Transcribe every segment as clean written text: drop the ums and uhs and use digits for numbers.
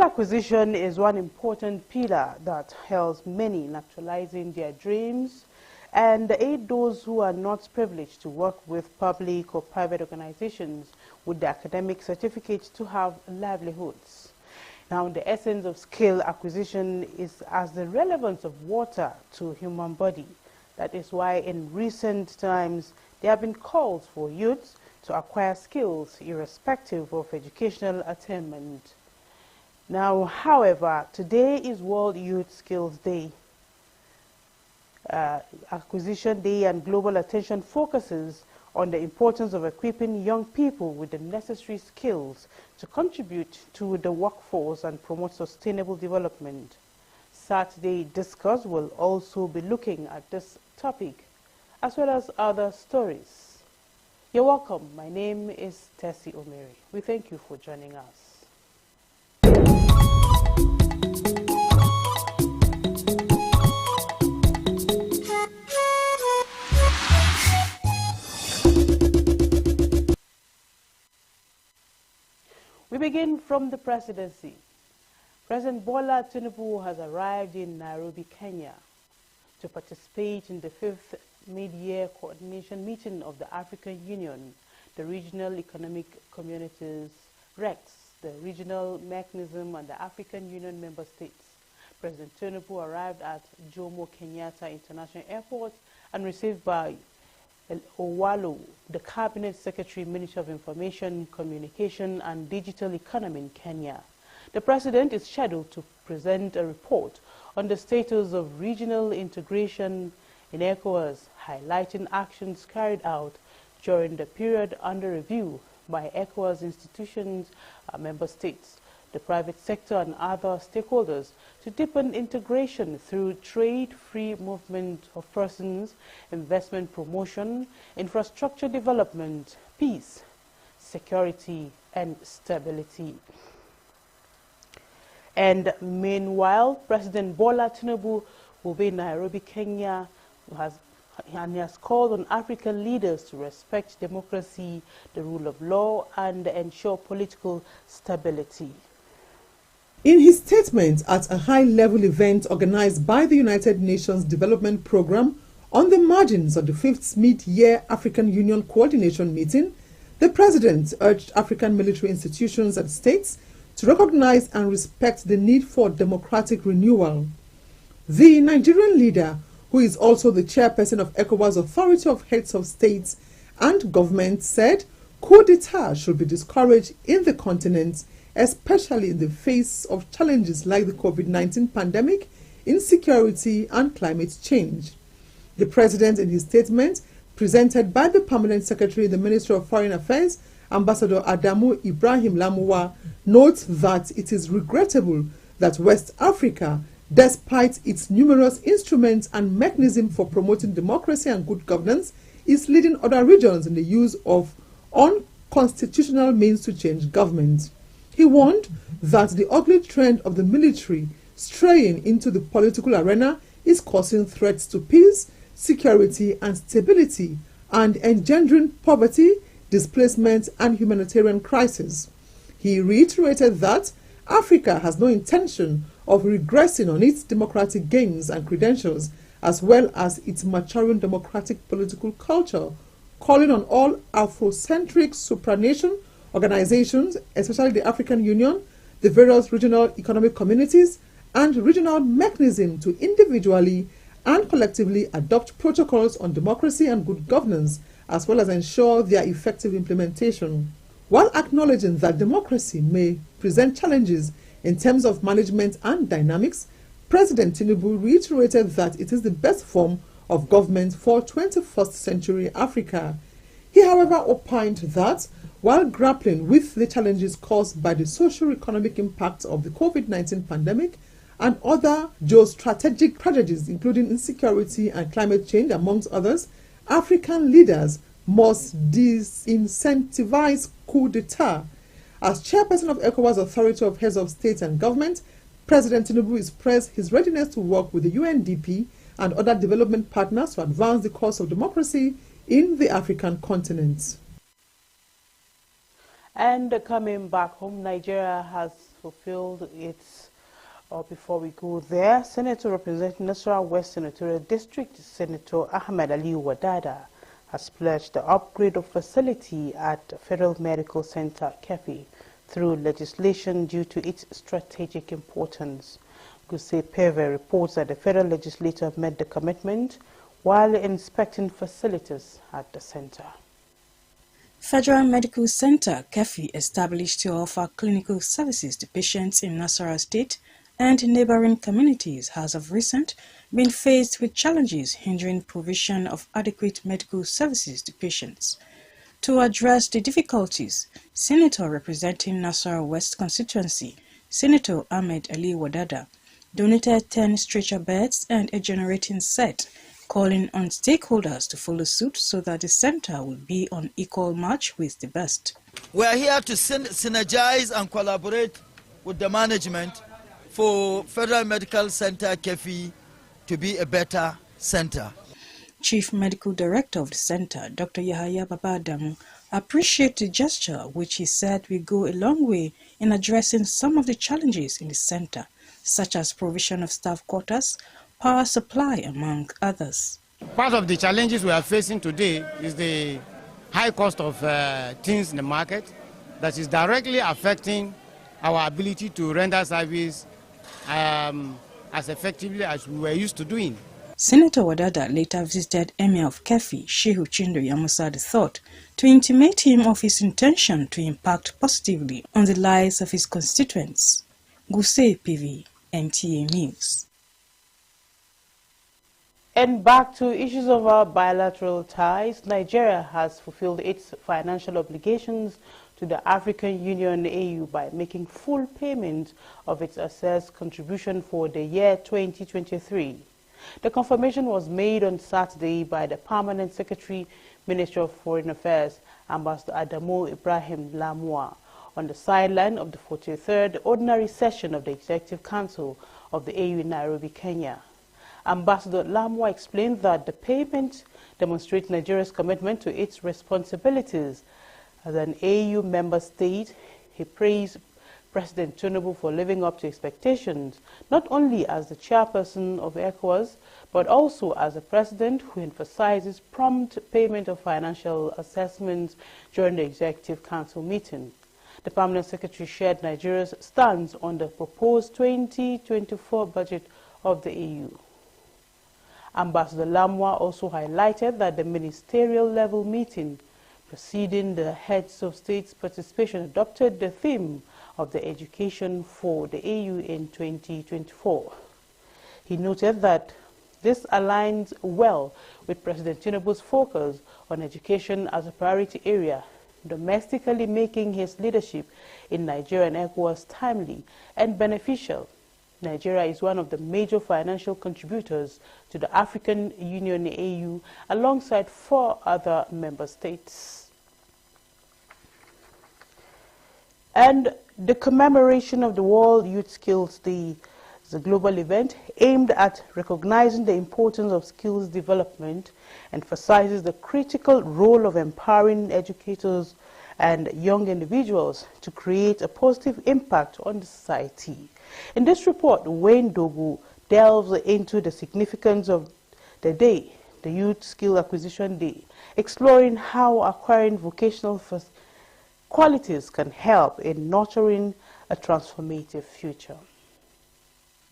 Skill acquisition is one important pillar that helps many in actualizing their dreams and aid those who are not privileged to work with public or private organizations with the academic certificates to have livelihoods. Now, the essence of skill acquisition is as the relevance of water to human body. That is why in recent times there have been calls for youths to acquire skills irrespective of educational attainment. Now, however, today is World Youth Skills Day. Acquisition Day, and global attention focuses on the importance of equipping young people with the necessary skills to contribute to the workforce and promote sustainable development. Saturday Discourse will also be looking at this topic as well as other stories. You're welcome. My name is Tessie Omeri. We thank you for joining us. We begin from the presidency. President Bola Tinubu has arrived in Nairobi, Kenya, to participate in the 5th mid-year coordination meeting of the African Union, the Regional Economic Communities, RECs, the regional mechanism, and the African Union member states. President Tinubu arrived at Jomo Kenyatta International Airport and received by Owalo, the Cabinet Secretary, Minister of Information, Communication and Digital Economy in Kenya. The President is scheduled to present a report on the status of regional integration in ECOWAS, highlighting actions carried out during the period under review by ECOWAS institutions, member states, the private sector and other stakeholders to deepen integration through trade-free movement of persons, investment promotion, infrastructure development, peace, security, and stability. And meanwhile, President Bola Tinubu will be in Nairobi, Kenya, and he has called on African leaders to respect democracy, the rule of law, and ensure political stability. In his statement at a high-level event organized by the United Nations Development Programme on the margins of the 5th mid-year African Union coordination meeting, the President urged African military institutions and states to recognize and respect the need for democratic renewal. The Nigerian leader, who is also the chairperson of ECOWAS Authority of Heads of States and Government, said coup d'etat should be discouraged in the continent, especially in the face of challenges like the COVID-19 pandemic, insecurity, and climate change. The President, in his statement, presented by the Permanent Secretary, the Ministry of Foreign Affairs, Ambassador Adamu Ibrahim Lamuwa, notes that it is regrettable that West Africa, despite its numerous instruments and mechanisms for promoting democracy and good governance, is leading other regions in the use of unconstitutional means to change government. He warned that the ugly trend of the military straying into the political arena is causing threats to peace, security, and stability, and engendering poverty, displacement, and humanitarian crisis. He reiterated that Africa has no intention of regressing on its democratic gains and credentials, as well as its maturing democratic political culture, calling on all Afrocentric supranation organizations, especially the African Union, the various regional economic communities, and regional mechanisms to individually and collectively adopt protocols on democracy and good governance, as well as ensure their effective implementation. While acknowledging that democracy may present challenges in terms of management and dynamics, President Tinubu reiterated that it is the best form of government for 21st century Africa. He, however, opined that while grappling with the challenges caused by the socio-economic impact of the COVID-19 pandemic and other geostrategic tragedies, including insecurity and climate change, amongst others, African leaders must disincentivize coup d'etat. As chairperson of ECOWAS Authority of Heads of State and Government, President Tinubu expressed his readiness to work with the UNDP and other development partners to advance the cause of democracy in the African continent. And coming back home, Nigeria has fulfilled its, or before we go there, Senator representing Nasarawa West Senatorial District, Senator Ahmed Ali Wadada, has pledged the upgrade of facility at Federal Medical Center, Kefi, through legislation due to its strategic importance. Guse Peve reports that the federal legislature made the commitment while inspecting facilities at the center. Federal Medical Center, Kefi, established to offer clinical services to patients in Nasarawa State and neighboring communities, has of recent been faced with challenges hindering provision of adequate medical services to patients. To address the difficulties, Senator representing Nasarawa West constituency, Senator Ahmed Ali Wadada, donated 10 stretcher beds and a generating set, calling on stakeholders to follow suit so that the center will be on equal match with the best. We are here to synergize and collaborate with the management for Federal Medical Center Kefi to be a better center. Chief Medical Director of the center, Dr. Yahaya Babadamu, appreciated the gesture, which he said will go a long way in addressing some of the challenges in the center, such as provision of staff quarters, power supply, among others. Part of the challenges we are facing today is the high cost of things in the market that is directly affecting our ability to render service as effectively as we were used to doing. Senator Wadada later visited Emir of Kefi, Shehu Chindo Yamusa III, to intimate him of his intention to impact positively on the lives of his constituents. Guse PV, NTA News. And back to issues of our bilateral ties, Nigeria has fulfilled its financial obligations to the African Union AU by making full payment of its assessed contribution for the year 2023. The confirmation was made on Saturday by the Permanent Secretary, Ministry of Foreign Affairs, Ambassador Adamu Ibrahim Lamua, on the sideline of the 43rd Ordinary Session of the Executive Council of the AU in Nairobi, Kenya. Ambassador Lamua explained that the payment demonstrates Nigeria's commitment to its responsibilities as an AU member state. He praised President Tinubu for living up to expectations, not only as the chairperson of ECOWAS, but also as a president who emphasizes prompt payment of financial assessments during the Executive Council meeting. The Permanent Secretary shared Nigeria's stance on the proposed 2024 budget of the AU. Ambassador Lamwa also highlighted that the ministerial level meeting preceding the heads of states' participation adopted the theme of the education for the AU in 2024. He noted that this aligns well with President Tinubu's focus on education as a priority area, domestically making his leadership in Nigeria and ECOWAS timely and beneficial. Nigeria is one of the major financial contributors to the African Union AU alongside 4 other member states. And the commemoration of the World Youth Skills Day is a global event aimed at recognizing the importance of skills development, emphasizes the critical role of empowering educators and young individuals to create a positive impact on the society. In this report, Wayne Dogu delves into the significance of the day, the Youth Skill Acquisition Day, exploring how acquiring vocational qualities can help in nurturing a transformative future.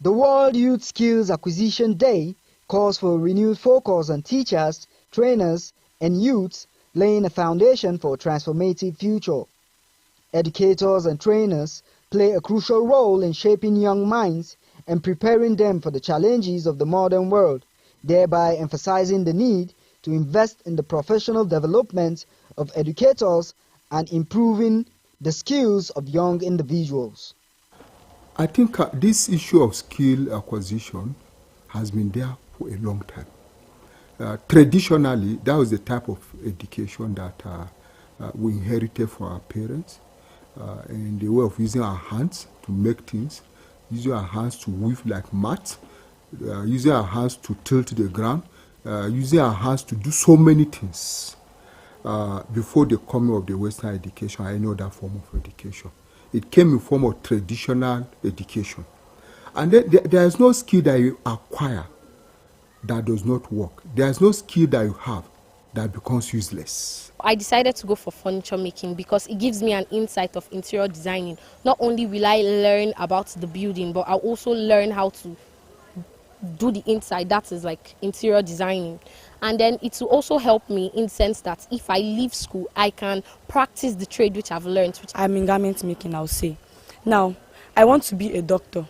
The World Youth Skills Acquisition Day calls for a renewed focus on teachers, trainers, and youths laying a foundation for a transformative future. Educators and trainers play a crucial role in shaping young minds and preparing them for the challenges of the modern world, thereby emphasizing the need to invest in the professional development of educators and improving the skills of young individuals. I think this issue of skill acquisition has been there for a long time. Traditionally, that was the type of education that we inherited from our parents, and the way of using our hands to make things, using our hands to weave like mats, using our hands to tilt the ground, using our hands to do so many things before the coming of the Western education or any other form of education. it came in form of traditional education. And then there is no skill that you acquire that does not work. There is no skill that you have that becomes useless. I decided to go for furniture making because it gives me an insight of interior designing. Not only will I learn about the building, but I'll also learn how to do the inside, that is like interior designing. And then it will also help me in the sense that if I leave school, I can practice the trade which I've learned. I'm in garment making, I'll say. Now, I want to be a doctor.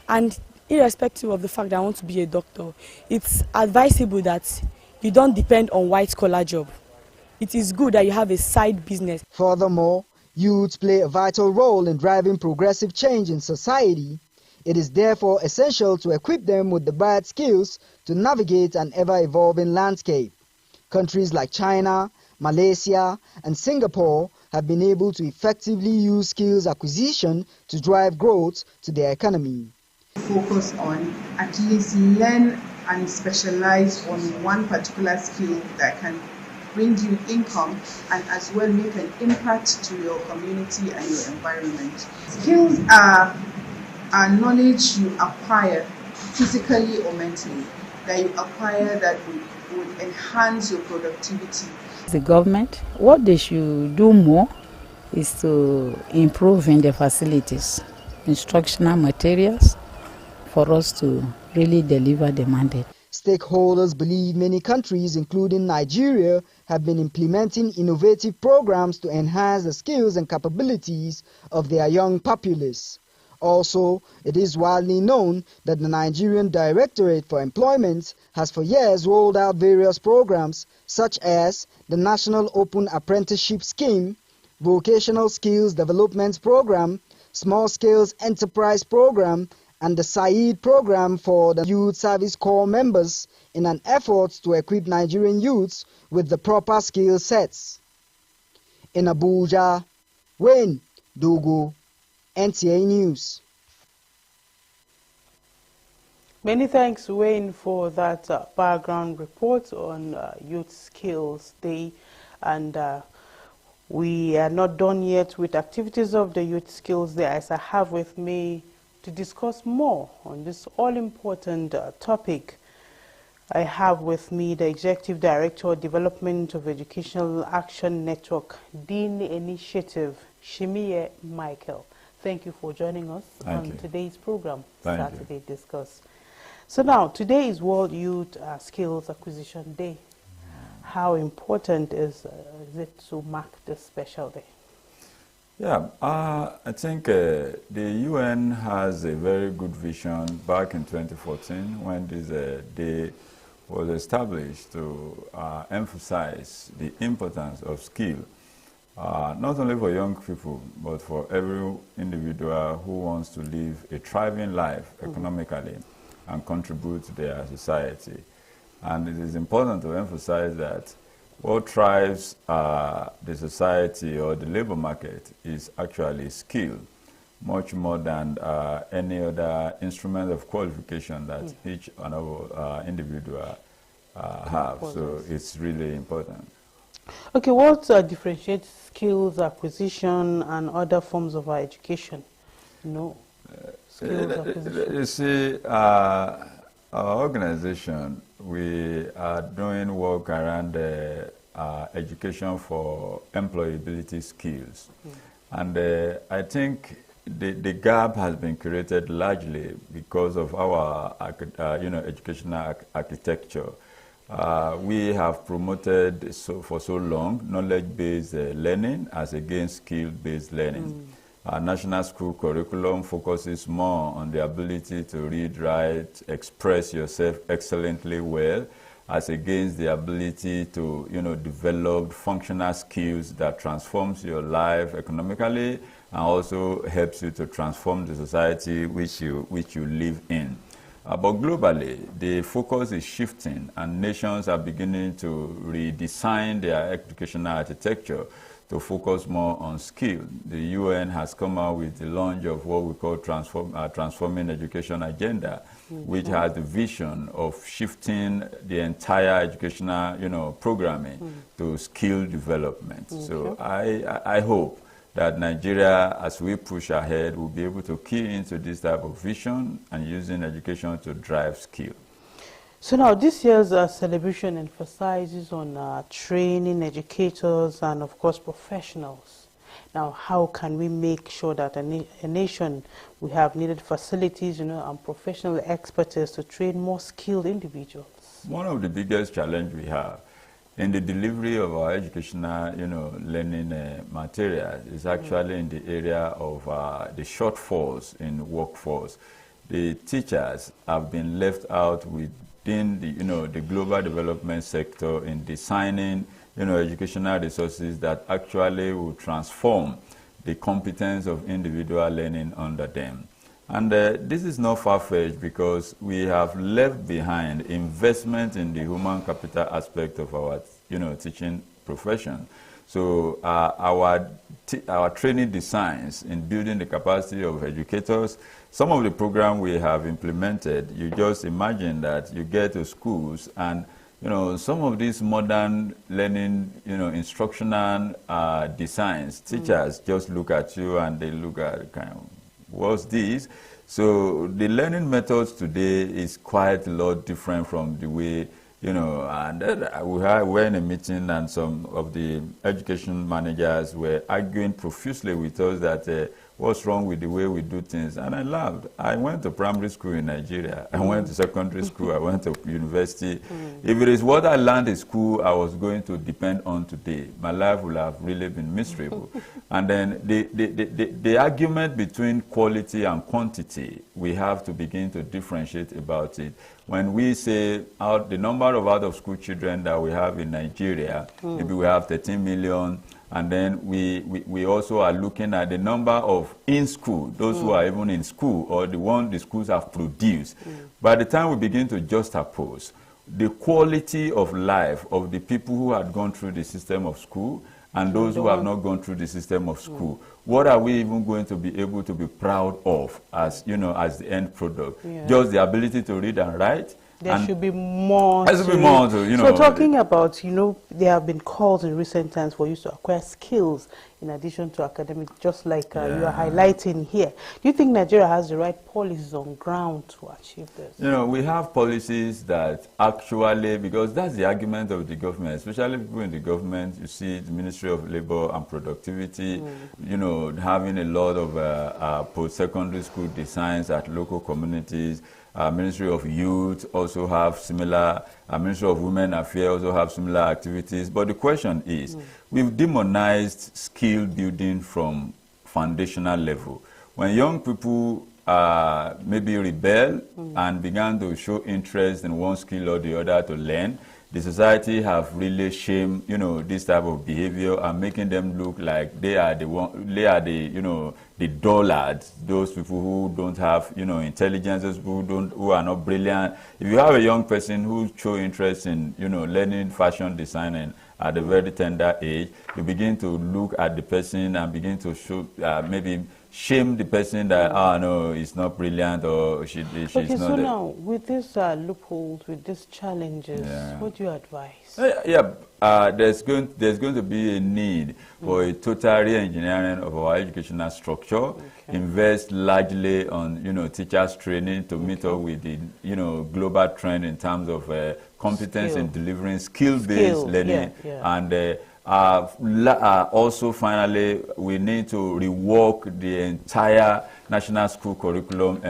And irrespective of the fact that I want to be a doctor, it's advisable that you don't depend on white-collar job. It is good that you have a side business. Furthermore, youths play a vital role in driving progressive change in society. It is therefore essential to equip them with the right skills to navigate an ever-evolving landscape. Countries like China, Malaysia, and Singapore have been able to effectively use skills acquisition to drive growth to their economy. Focus on at least learn and specialize on one particular skill that can bring you income and as well make an impact to your community and your environment. Skills are knowledge you acquire physically or mentally, that you acquire that would enhance your productivity. The government, what they should do more is to improve in the facilities, instructional materials, for us to really deliver the mandate. Stakeholders believe many countries, including Nigeria, have been implementing innovative programs to enhance the skills and capabilities of their young populace. Also, it is widely known that the Nigerian Directorate for Employment has for years rolled out various programs such as the National Open Apprenticeship Scheme, Vocational Skills Development Program, Small Scales Enterprise Program, and the Said program for the Youth Service Corps members in an effort to equip Nigerian youths with the proper skill sets. In Abuja, Wayne Dogo, NTA News. Many thanks, Wayne, for that background report on Youth Skills Day. And we are not done yet with activities of the Youth Skills Day, as I have with me to discuss more on this all-important topic. I have with me the Executive Director, Development of Educational Action Network, Dean Initiative, Shimiye Michael. Thank you for joining us on today's program, Saturday Discourse. So now, today is World Youth Skills Acquisition Day. How important is it to mark this special day? Yeah, I think the UN has a very good vision back in 2014 when this day was established to emphasize the importance of skill, not only for young people, but for every individual who wants to live a thriving life economically and contribute to their society. And it is important to emphasize that what drives the society or the labor market is actually skill, much more than any other instrument of qualification that each and every individual have. So it's really important. Okay, what differentiates skills acquisition and other forms of education? Skills acquisition. You see, our organization, we are doing work around education for employability skills. And I think the gap has been created largely because of our educational architecture. We have promoted for so long knowledge-based learning as against skill-based learning. Our national school curriculum focuses more on the ability to read, write, express yourself excellently well, as against the ability to, develop functional skills that transforms your life economically and also helps you to transform the society which you live in. But globally, the focus is shifting and nations are beginning to redesign their educational architecture to focus more on skill. The UN has come out with the launch of what we call Transforming Education Agenda, which has the vision of shifting the entire educational, programming to skill development. So I hope that Nigeria, as we push ahead, will be able to key into this type of vision and using education to drive skill. So now this year's celebration emphasizes on training educators and of course professionals. Now how can we make sure that a nation we have needed facilities, and professional expertise to train more skilled individuals? One of the biggest challenges we have in the delivery of our educational, learning materials is actually in the area of the shortfalls in workforce. The teachers have been left out within the global development sector in designing, educational resources that actually will transform the competence of individual learning under them. And this is not far-fetched because we have left behind investment in the human capital aspect of our, teaching profession. So our training designs in building the capacity of educators, some of the programs we have implemented, you just imagine that you get to schools and some of these modern learning, instructional designs, teachers just look at you and they look at kind of, what's this? So the learning methods today is quite a lot different from the way, and we were in a meeting and some of the education managers were arguing profusely with us that what's wrong with the way we do things? And I laughed. I went to primary school in Nigeria. I went to secondary school. I went to university. If it is what I learned in school I was going to depend on today, my life would have really been miserable. And then the argument between quality and quantity, we have to begin to differentiate about it. When we say the number of out-of-school children that we have in Nigeria, maybe we have 13 million, and then we also are looking at the number of in-school, those who are even in school, or the one the schools have produced. By the time we begin to juxtapose the quality of life of the people who had gone through the system of school and those who have not gone through the system of school, what are we even going to be able to be proud of as, as the end product? Just the ability to read and write? There should be more. There should be more to, So talking about, there have been calls in recent times for you to acquire skills in addition to academic, just like you are highlighting here. Do you think Nigeria has the right policies on ground to achieve this? We have policies that actually, because that's the argument of the government, especially people in the government, you see the Ministry of Labor and Productivity, having a lot of post-secondary school designs at local communities. Ministry of Youth also have similar, Ministry of Women Affairs also have similar activities. But the question is, we've demonized skill building from foundational level. When young people maybe rebel and began to show interest in one skill or the other to learn, the society have really shamed, this type of behavior and making them look like they are the dullards, those people who don't have, intelligence, those people who are not brilliant. If you have a young person who show interest in, learning fashion designing at a very tender age, you begin to look at the person and begin to show, maybe shame the person that, no, it's not brilliant or she's okay, not. So now, with these loopholes, with these challenges, what do you advise? There's going to be a need for a total re-engineering of our educational structure, invest largely on, teachers training to meet up with the, global trend in terms of competence in delivering skill-based learning. And also, finally, we need to rework the entire national school curriculum,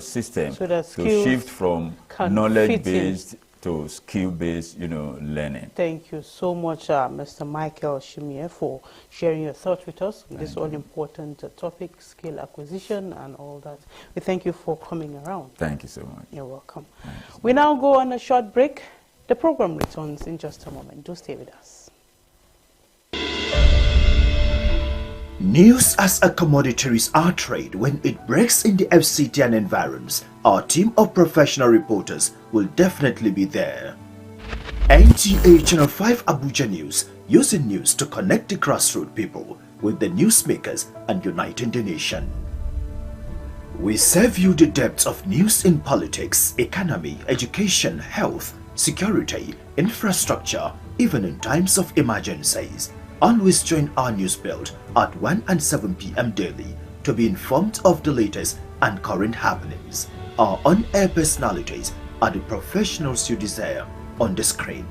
system so that to shift from knowledge-based to skill-based, learning. Thank you so much, Mr. Michael Shimie, for sharing your thoughts with us on this all-important topic, skill acquisition and all that. We thank you for coming around. Thank you so much. You're welcome. We now go on a short break. The program returns in just a moment. Do stay with us. News as a commodity is our trade. When it breaks in the FCT and environs, our team of professional reporters will definitely be there. NTA Channel 5 Abuja News, using news to connect the grassroots people with the newsmakers and uniting the nation. We serve you the depths of news in politics, economy, education, health, security, infrastructure, even in times of emergencies. Always join our news build at 1 and 7 p.m. daily to be informed of the latest and current happenings. Our on-air personalities are the professionals you desire on the screen.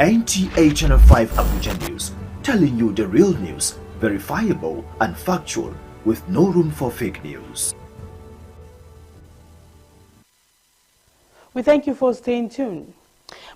NTA Channel 5 Abuja News, telling you the real news, verifiable and factual, with no room for fake news. We thank you for staying tuned.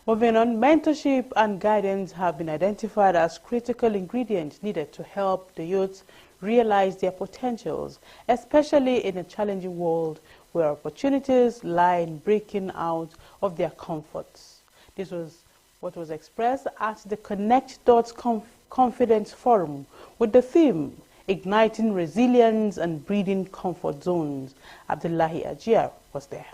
Moving on, mentorship and guidance have been identified as critical ingredients needed to help the youth realize their potentials, especially in a challenging world where opportunities lie in breaking out of their comforts. This was what was expressed at the Connect Dots Confidence Forum with the theme, Igniting Resilience and Breeding Comfort Zones. Abdullahi Ajia was there.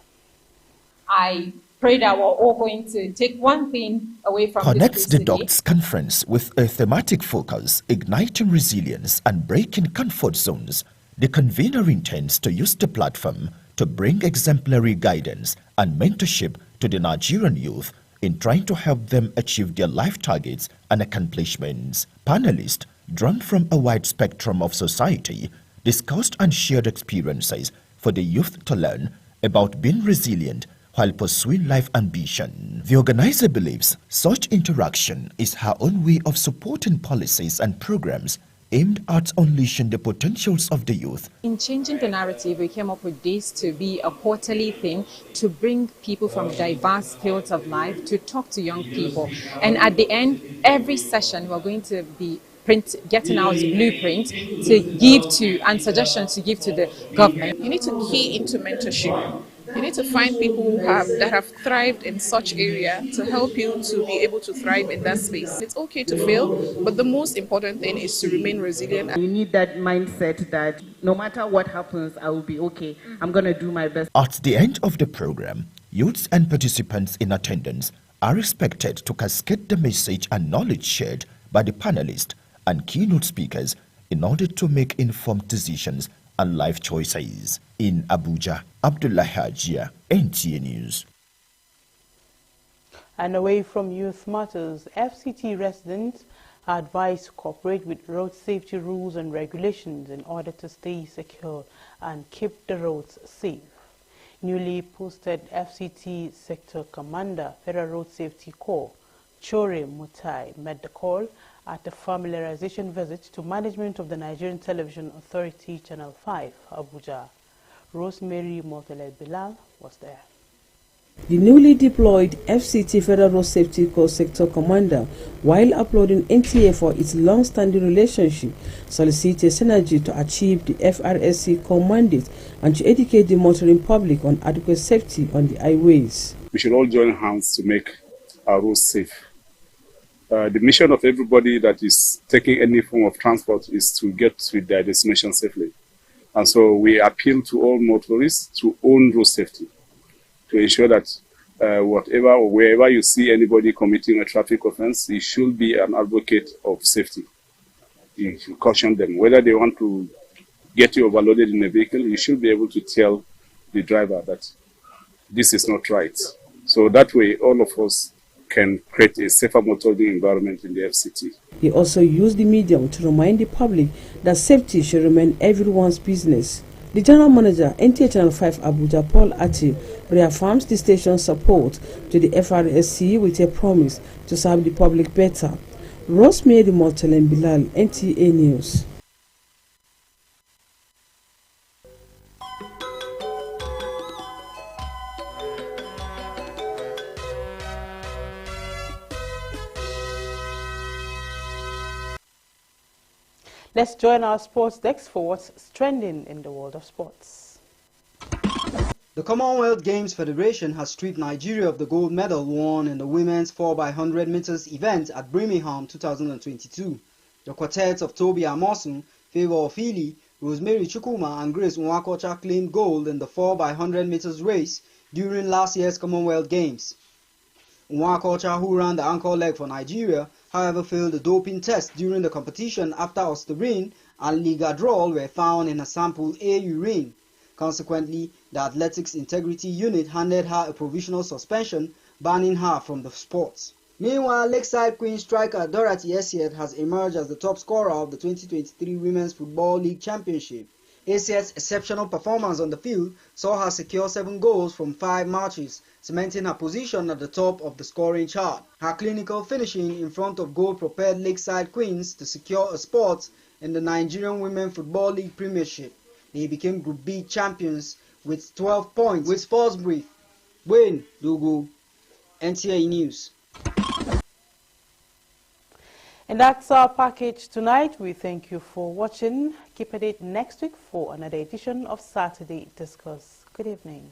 I pray that we're all going to take one thing away from Connects this the Dots Conference with a thematic focus, Igniting Resilience and Breaking Comfort Zones. The convener intends to use the platform to bring exemplary guidance and mentorship to the Nigerian youth in trying to help them achieve their life targets and accomplishments. Panelists, drawn from a wide spectrum of society, discussed and shared experiences for the youth to learn about being resilient while pursuing life ambition. The organizer believes such interaction is her own way of supporting policies and programs aimed at unleashing the potentials of the youth. In changing the narrative, we came up with this to be a quarterly thing to bring people from diverse fields of life to talk to young people. And at the end, every session, we're going to be getting out blueprint to give to and suggestions to give to the government. You need to key into mentorship. You need to find people who that have thrived in such area to help you to be able to thrive in that space. It's okay to fail, but the most important thing is to remain resilient. You need that mindset that no matter what happens, I will be okay. I'm going to do my best. At the end of the program, youths and participants in attendance are expected to cascade the message and knowledge shared by the panelists and keynote speakers in order to make informed decisions and life choices. In Abuja, Abdullah Hajia, NTA News. And away from youth matters, FCT residents are advised to cooperate with road safety rules and regulations in order to stay secure and keep the roads safe. Newly posted FCT Sector Commander, Federal Road Safety Corps, Chore Mutai, met the call at a familiarization visit to management of the Nigerian Television Authority Channel 5, Abuja. Rosemary Mortele Bilal was there. The newly deployed FCT Federal Road Safety Corps Sector Commander, while applauding NTA for its long-standing relationship, solicited synergy to achieve the FRSC core mandate and to educate the motoring public on adequate safety on the highways. We should all join hands to make our roads safe. The mission of everybody that is taking any form of transport is to get to their destination safely. And so we appeal to all motorists to own road safety, to ensure that whatever or wherever you see anybody committing a traffic offense, you should be an advocate of safety. You should caution them. Whether they want to get you overloaded in a vehicle, you should be able to tell the driver that this is not right. So that way, all of us can create a safer motoring environment in the FCT. He also used the medium to remind the public that safety should remain everyone's business. The General Manager, NTA Channel 5 Abuja, Paul Ati, reaffirms the station's support to the FRSC with a promise to serve the public better. Rosemary Mortelen Bilal, NTA News. Let's join our sports desk for what's trending in the world of sports. The Commonwealth Games Federation has stripped Nigeria of the gold medal won in the women's 4x100 meters event at Birmingham 2022. The quartets of Toby Amosun, Favour Ofili, Rosemary Chukwuma and Grace Nwakocha claimed gold in the 4x100 meters race during last year's Commonwealth Games. Nwakocha, who ran the anchor leg for Nigeria, however failed the doping test during the competition after Osterin and Ligadrol were found in her sample A urine. Consequently, the Athletics Integrity Unit handed her a provisional suspension, banning her from the sport. Meanwhile, Lakeside Queen striker Dorothy Esiet has emerged as the top scorer of the 2023 Women's Football League Championship. Esiet's exceptional performance on the field saw her secure 7 goals from 5 matches, cementing her position at the top of the scoring chart. Her clinical finishing in front of goal propelled Lakeside Queens to secure a spot in the Nigerian Women's Football League Premiership. They became Group B champions with 12 points. With Sports Brief, Wayne Dogo, NTA News. And that's our package tonight. We thank you for watching. Keep a date next week for another edition of Saturday Discourse. Good evening.